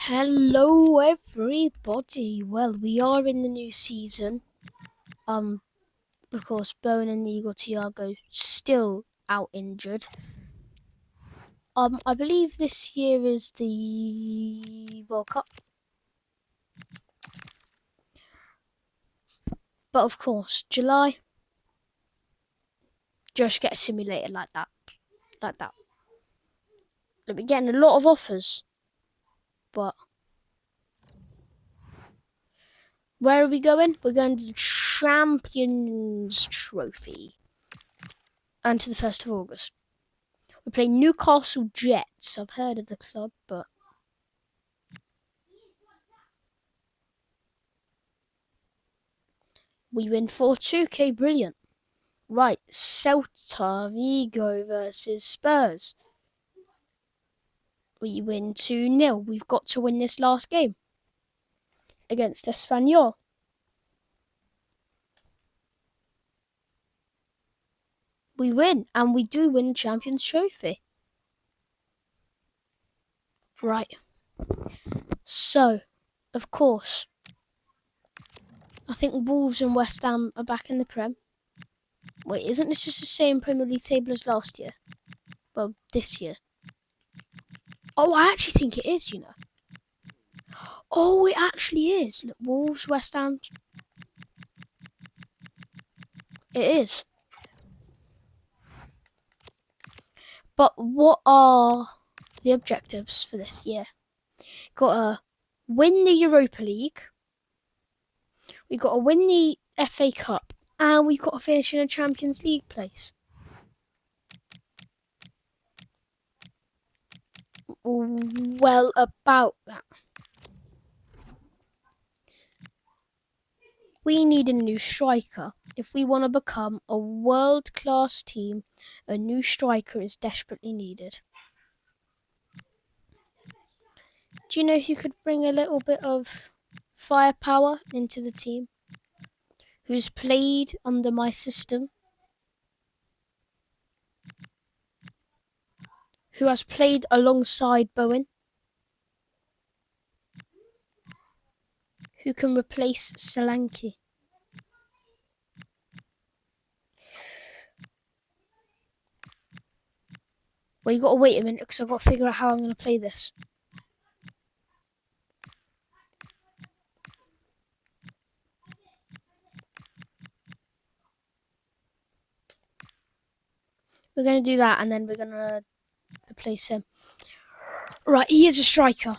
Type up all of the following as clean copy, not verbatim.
Hello everybody. Well, we are in the new season. Of course, Bowen and Igor Thiago still out injured. I believe this year is the World Cup. But of course, July, just get a simulator like that. We're getting a lot of offers. But where are we going? We're going to the Champions Trophy. And to the 1st of August. We play Newcastle Jets. I've heard of the club, but we win 4-2. Okay, brilliant. Right, Celta Vigo versus Spurs. We win 2-0. We've got to win this last game against Espanyol. We win, and we do win the Champions Trophy. Right. So, of course, I think Wolves and West Ham are back in the Prem. Wait, isn't this just the same Premier League table as last year? Well, this year. Oh, I actually think it is, you know. Oh, it actually is. Look, Wolves, West Ham. It is. But what are the objectives for this year? Got to win the Europa League. We got to win the FA Cup, and we got to finish in a Champions League place. Well, about that. We need a new striker. If we want to become a world-class team, a new striker is desperately needed. Do you know who could bring a little bit of firepower into the team? Who's played under my system? Who has played alongside Bowen? Who can replace Solanke? Well, you got to wait a minute because I've got to figure out how I'm going to play this. We're going to do that and then we're going to replace him. Right, he is a striker.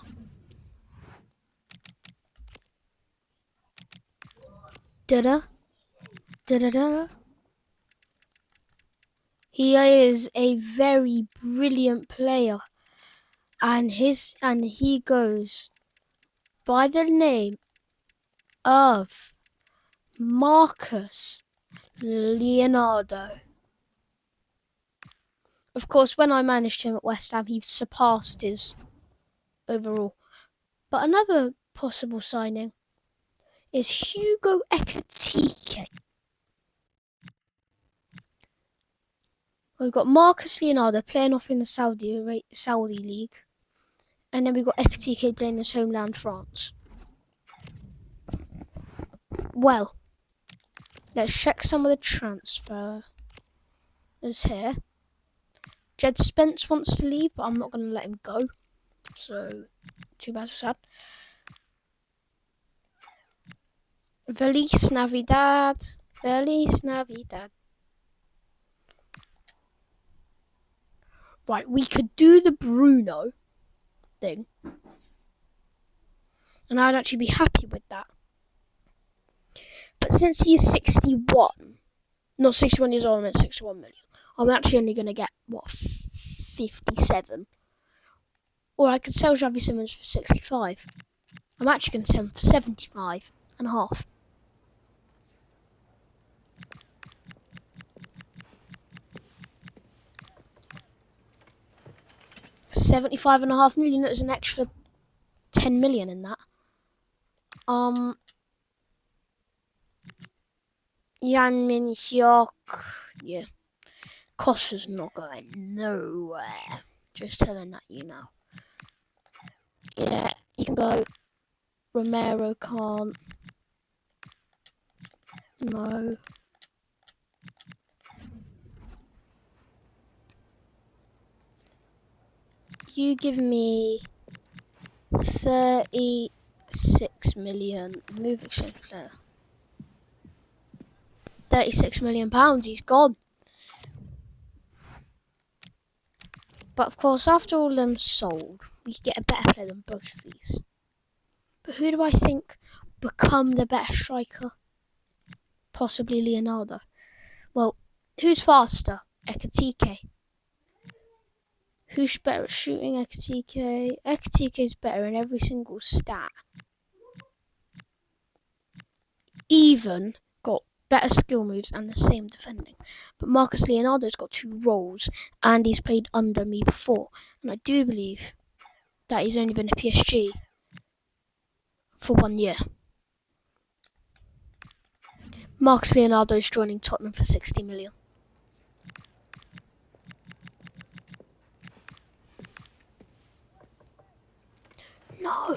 Da-da. Da-da-da. He is a very brilliant player. And he goes by the name of Marcus Leonardo. Of course, when I managed him at West Ham, he surpassed his overall. But another possible signing is Hugo Ekitike. We've got Marcus Leonardo playing off in the Saudi League. And then we've got Ekitike playing in his homeland, France. Well, let's check some of the transfers here. Jed Spence wants to leave, but I'm not going to let him go. So, too bad for sad. Feliz Navidad. Feliz Navidad. Right, we could do the Bruno thing. And I'd actually be happy with that. But since he's 61, not 61 years old, I meant 61 million. I'm actually only going to get, 57? Or I could sell Xavi Simons for 65. I'm actually going to sell him for 75 and a half. $75.5 million. There's an extra 10 million in that. Jan Min-hyuk, yeah. Costa's not going nowhere. Just telling that you know. Yeah, You can go. Romero can't. No. You give me 36 million. Move exchange player. 36 million pounds. He's gone. But of course, after all them sold, we could get a better player than both of these. But who do I think become the better striker? Possibly Leonardo. Well, who's faster? Ekatike. Who's better at shooting? Ekatike. Ekatike's better in every single stat. Even got better skill moves and the same defending. But Marcus Leonardo's got 2 roles and he's played under me before. And I do believe that he's only been at PSG for 1 year. Marcus Leonardo's joining Tottenham for 60 million. No.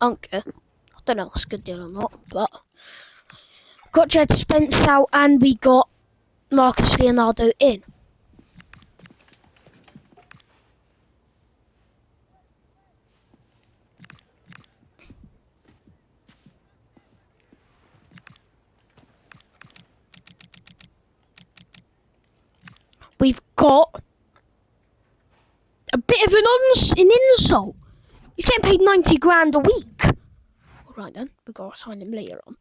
Uncle. I don't know if it's a good deal or not, but got Jed Spence out and we got Marcus Leonardo in. We've got a bit of an insult. He's getting paid 90 grand a week. Alright then, we've got to sign him later on.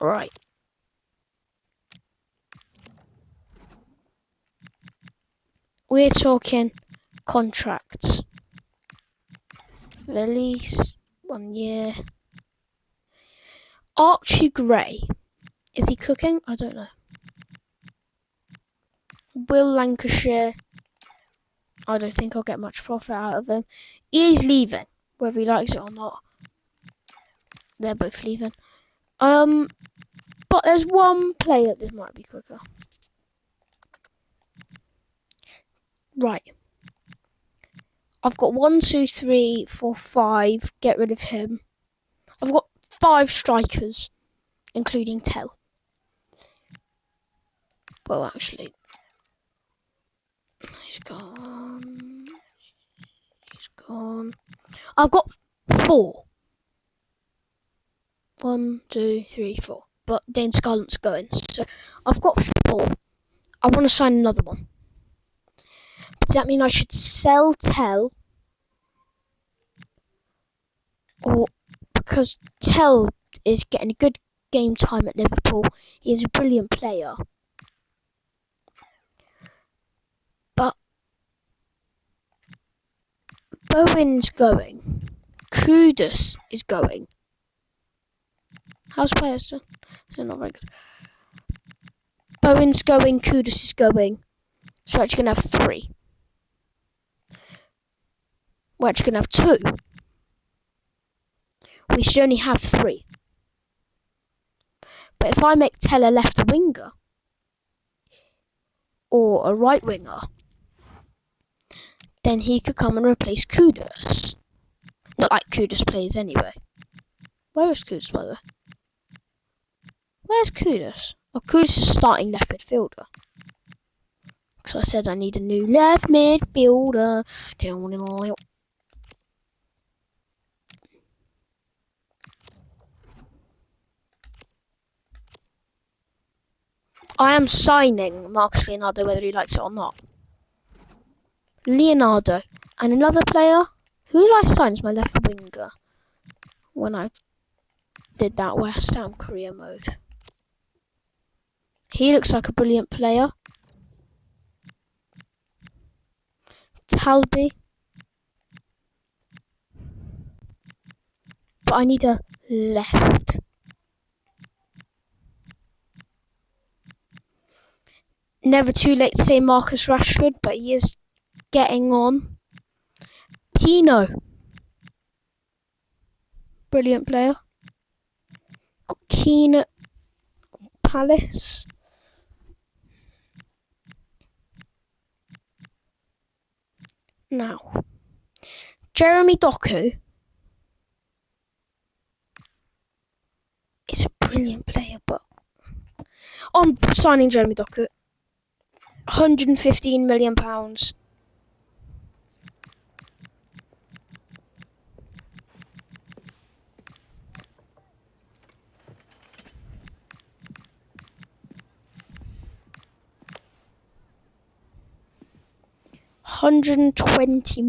Right. We're talking contracts. Release, 1 year. Archie Gray. Is he cooking? I don't know. Will Lancashire. I don't think I'll get much profit out of him. He's leaving, whether he likes it or not. They're both leaving. But there's one player that might be quicker. Right. I've got 1, 2, 3, 4, 5. Get rid of him. I've got 5 strikers, including Tell. Well, actually, he's gone. He's gone. I've got 4. 1, 2, 3, 4. But Dane Scarlett's going, so I've got 4. I want to sign another one. Does that mean I should sell Tell? Or because Tell is getting a good game time at Liverpool, he is a brilliant player. But Bowen's going. Kudus is going. How's players done? They're not very good. Bowen's going, Kudus is going. So we're actually going to have 3. We're actually going to have 2. We should only have 3. But if I make Tell a left winger, or a right winger, then he could come and replace Kudus. Not like Kudus plays anyway. Where is Kudus, by the way? Where's Kudus? Oh, Kudus is starting left midfielder. So I said I need a new left midfielder. I am signing Marcus Leonardo whether he likes it or not. Leonardo. And another player. Who did I sign as my left winger? When I did that West Ham career mode. He looks like a brilliant player. Talby. But I need a left. Never too late to say Marcus Rashford, but he is getting on. Pino. Brilliant player. Got Keane at Palace. Now, Jeremy Doku is a brilliant player, but I'm signing Jeremy Doku. £115 million. £120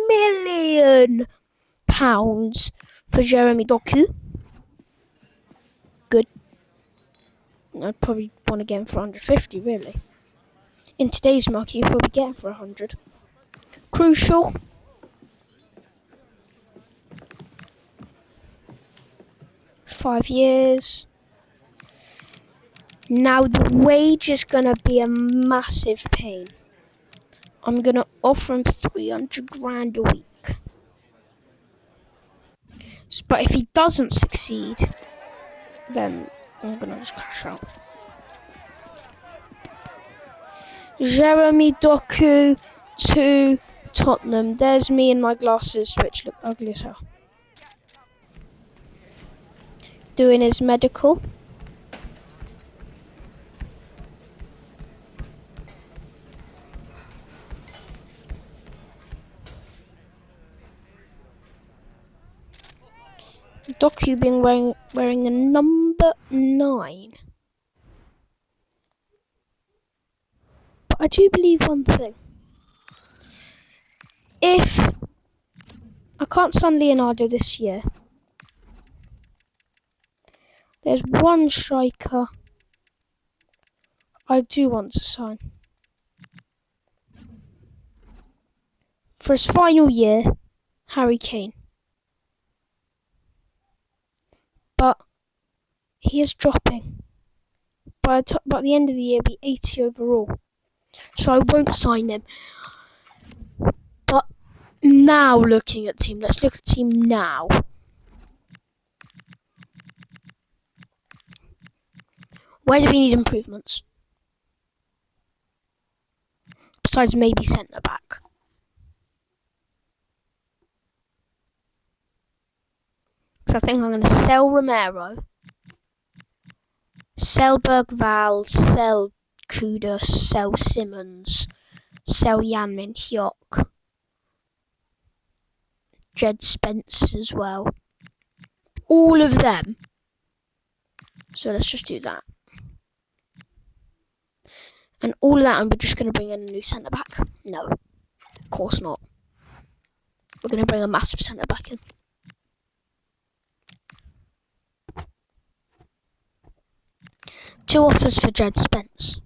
million for Jeremy Doku. Good. I'd probably want to get him for 150, really. In today's market, you'd probably get him for 100. Crucial. $5 years. Now the wage is gonna be a massive pain. I'm gonna offer him 300 grand a week. But if he doesn't succeed, then I'm gonna just crash out. Jeremy Doku to Tottenham. There's me in my glasses, which look ugly as hell. Doing his medical. Doku being wearing a number 9. But I do believe one thing. If I can't sign Leonardo this year, there's one striker I do want to sign. For his final year, Harry Kane. But he is dropping. By the end of the year, he'll be 80 overall. So I won't sign him. But now looking at the team, let's look at the team now. Where do we need improvements? Besides maybe centre back. Because I think I'm going to sell Romero, sell Bergval, sell Kudus, sell Simmons, sell Jan Min Hyuk, Jed Spence as well. All of them. So let's just do that. And all of that, I'm just going to bring in a new centre back. No, of course not. We're going to bring a massive centre back in. Two offers for Jed Spence.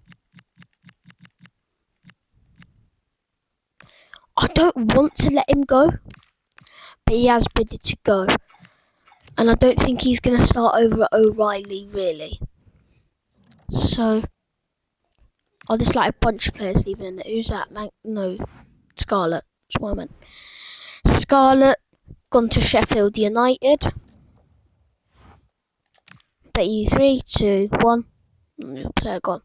I don't want to let him go, but he has bidded to go. And I don't think he's going to start over at O'Reilly, really. So, I'll just like a bunch of players leaving in it. Who's that? No, Scarlett. That's what I meant. Scarlett, gone to Sheffield United. Bet you 3, 2, 1. New player gone.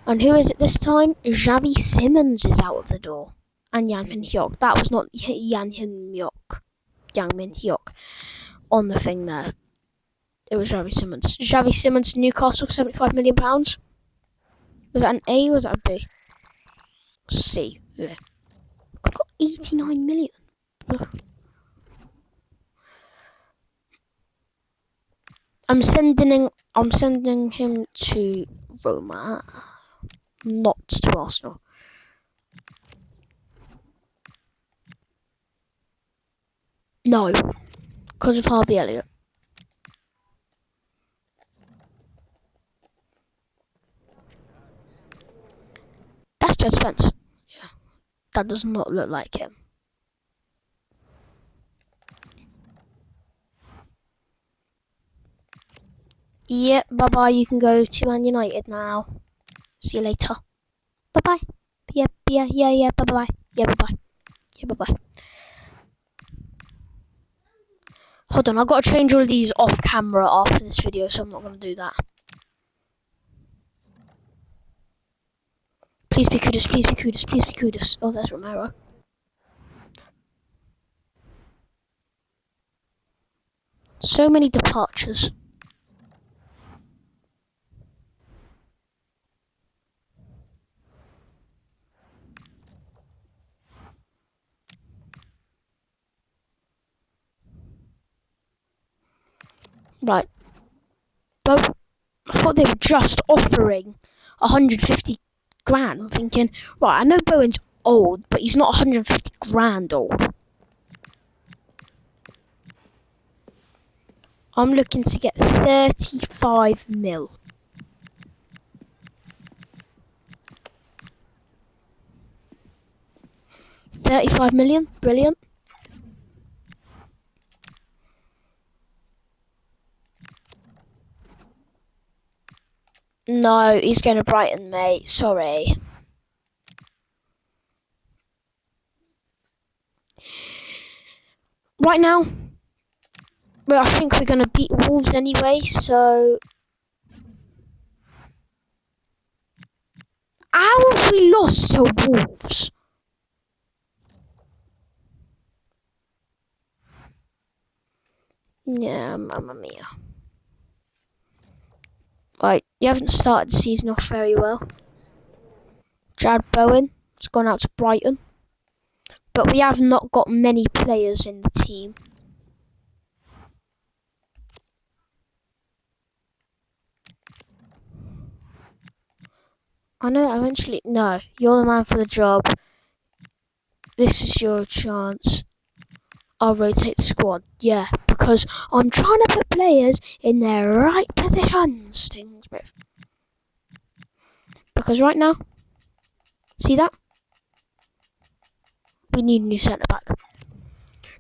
And who is it this time? Xavi Simmons is out of the door. And Jan Min Hyuk. That was not Jan Min Hyuk on the thing there. It was Xavi Simmons. Xavi Simmons, Newcastle, £75 million. Was that an A or was that a B? C. Yeah. I've got 89 million. I'm sending him to Roma, not to Arsenal. No, because of Harvey Elliott. That's Jed Spence. Yeah, that does not look like him. Yep, bye-bye, you can go to Man United now. See you later. Bye bye. Yeah. Bye bye. Yeah. Bye bye. Yeah. Bye bye. Hold on, I've got to change all of these off camera after this video, so I'm not going to do that. Please be Kudus, please be Kudus, please be Kudus. Oh, there's Romero. So many departures. Right. But I thought they were just offering 150 grand. I'm thinking, right, I know Bowen's old, but he's not 150 grand old. I'm looking to get 35 mil. $35 million? Brilliant. No, he's going to Brighton, mate. Sorry. Right now, well, I think we're going to beat Wolves anyway, so... How have we lost to Wolves? Yeah, mamma mia. Right, you haven't started the season off very well. Jared Bowen has gone out to Brighton. But we have not got many players in the team. I know eventually... No, you're the man for the job. This is your chance. I'll rotate the squad. Yeah, because I'm trying to put players in their right positions. Stingsmith. Because right now... See that? We need a new centre-back.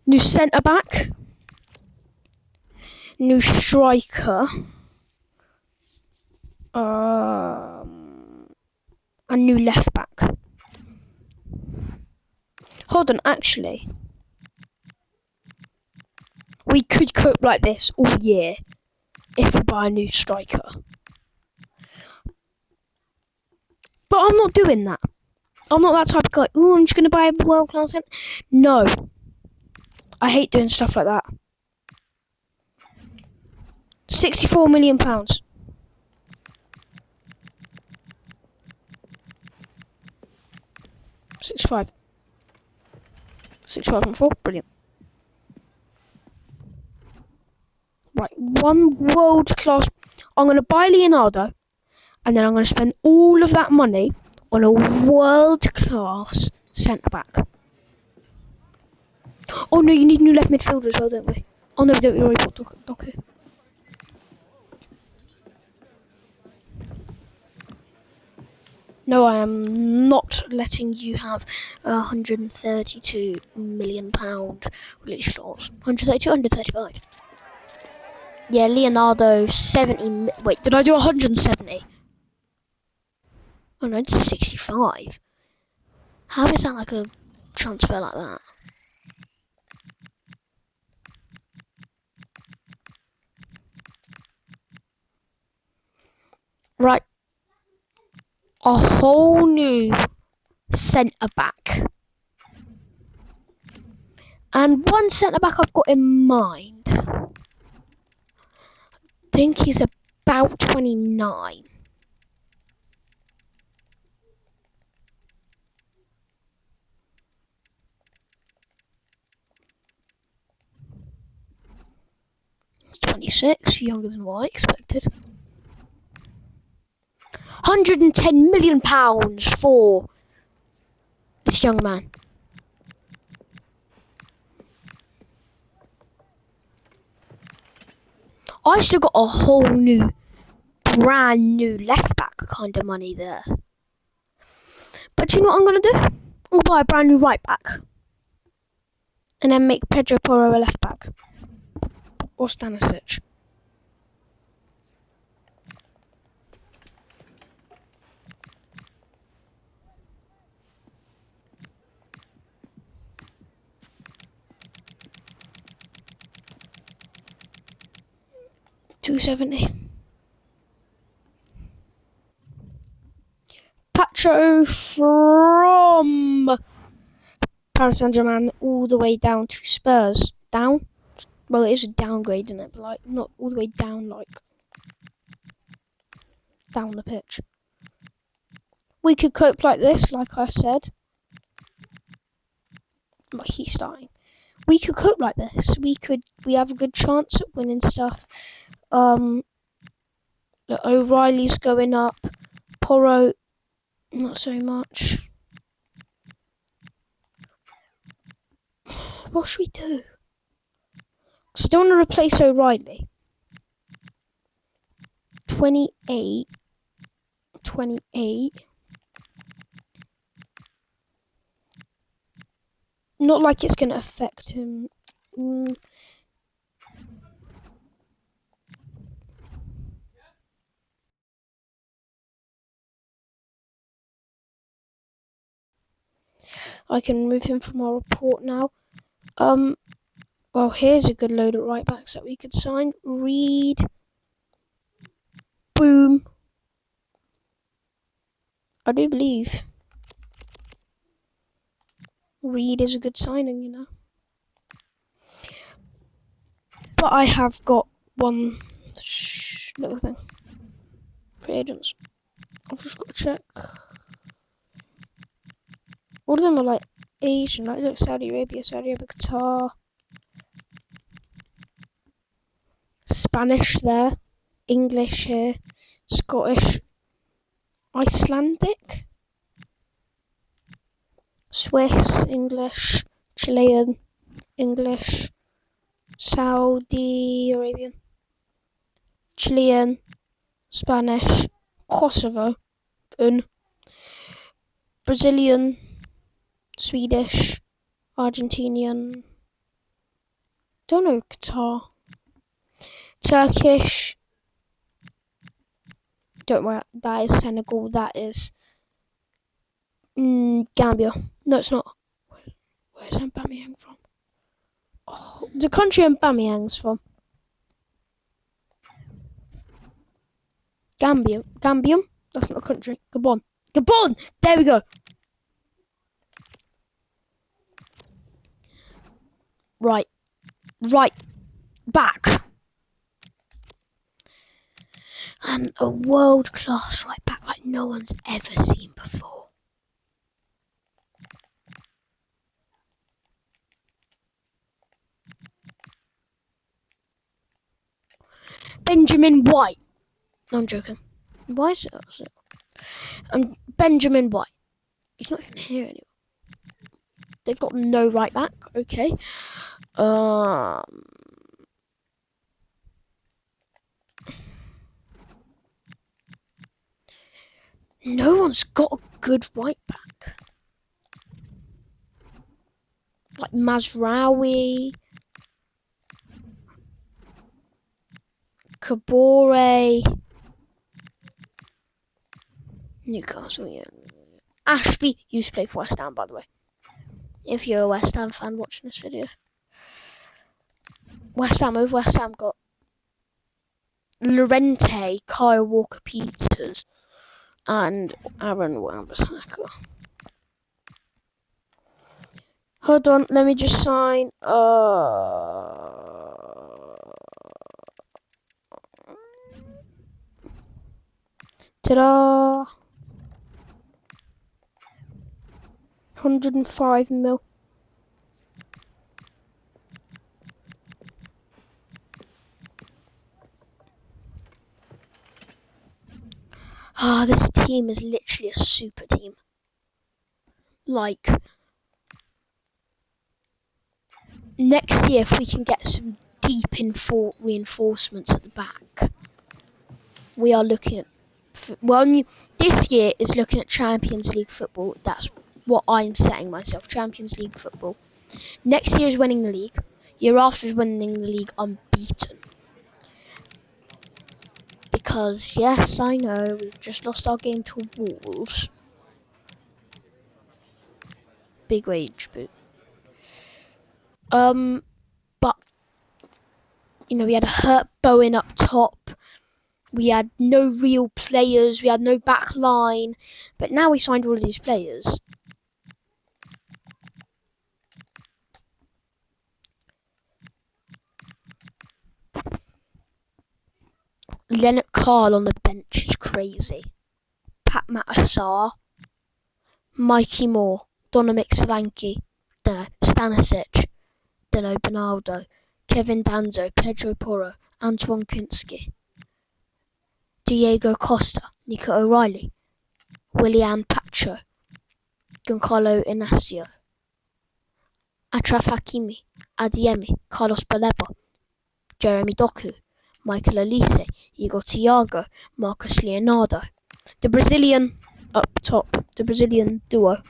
New centre-back. New striker. A new left-back. Hold on, actually. We could cope like this all year if we buy a new striker. But I'm not doing that. I'm not that type of guy. Ooh, I'm just going to buy a world-class centre. No. I hate doing stuff like that. £64 million. 65. 65 and 4. Brilliant. Right. One world-class... I'm going to buy Leonardo. And then I'm going to spend all of that money on a world-class centre-back. Oh no, you need a new left midfielder as well, don't we? Oh no, we don't. We already bought Doku. No, I am not letting you have £132 million release clause. 132, 135. Yeah, Leonardo 70. Wait, did I do 170? Oh no, it's 65. How is that like a transfer like that? Right. A whole new centre-back. And one centre-back I've got in mind. I think he's about 29. He's 26, younger than what I expected. £110 million for this young man. I still got a whole new, brand new left back kind of money there. But you know what I'm gonna do? I'm gonna buy a brand new right back, and then make Pedro Porro a left back, or Stanisic. 270. Pacho from Paris Saint-Germain all the way down to Spurs. Down? Well, it is a downgrade, isn't it? But like, not all the way down, like down the pitch. We could cope like this, like I said. But he's starting. We could cope like this. We have a good chance at winning stuff. O'Reilly's going up. Porro, not so much. What should we do? Because I don't want to replace O'Reilly. 28. Not like it's going to affect him. I can remove him from our report now. Well, here's a good load of right backs that we could sign. Reed. Boom. I do believe Reed is a good signing, you know. But I have got one little thing. Free agents. I've just got to check. All of them are like Asian, like look, Saudi Arabia, Qatar. Spanish there. English here. Scottish. Icelandic. Swiss, English. Chilean, English. Saudi Arabian. Chilean. Spanish. Kosovo. Brazilian. Swedish. Argentinian. Don't know Qatar. Turkish. Don't worry, that is Senegal. That is Gambia. No, it's not. Where's Aubameyang from? Oh, the country Aubameyang's from. Gambia. Gambian? That's not a country. Gabon. Gabon! There we go. Right. Back. And a world-class right back like no one's ever seen before. Benjamin White. No, I'm joking. Why is it? Benjamin White. He's not even here anymore. They've got no right back. Okay. No one's got a good right back. Like Mazraoui. Kabore. Newcastle, yeah. Ashby used to play for West Ham, by the way. If you're a West Ham fan watching this video. West Ham got Llorente, Kyle Walker-Peters, and Aaron Wan-Bissaka. Hold on, let me just sign. Ta-da! 105 mil. This team is literally a super team. Like, next year, if we can get some deep reinforcements at the back, we are looking at. This year is looking at Champions League football. That's what I'm setting myself. Champions League football. Next year is winning the league. Year after is winning the league unbeaten. Because, yes, I know, we've just lost our game to Wolves. Big wage boot. But, you know, we had a hurt Bowen up top. We had no real players, we had no back line, but now we signed all of these players. Leonard Carl on the bench is crazy. Pat Matasar, Mikey Moore, Dominic Solanke, dunno, Stanisic, dunno, Bernardo, Kevin Danzo, Pedro Porro, Antoine Kinski, Diego Costa, Nico O'Reilly, Willian Pacho, Giancarlo Inacio, Achraf Hakimi, Adiemi, Carlos Baleba, Jeremy Doku, Michael Olise, Igor Thiago, Marcus Leonardo. The Brazilian up top, the Brazilian duo.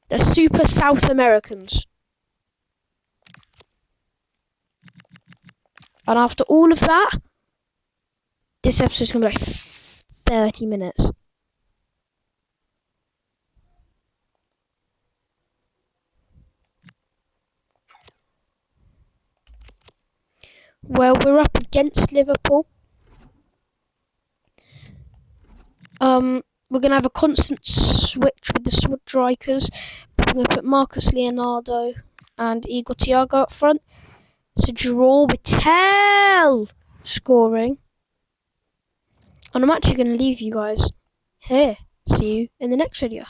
They're super South Americans. And after all of that, this episode's going to be like 30 minutes. Well, we're up against Liverpool. We're going to have a constant switch with the strikers. We're going to put Marcus Leonardo and Igor Thiago up front. It's a draw with Tell scoring. And I'm actually going to leave you guys here. See you in the next video.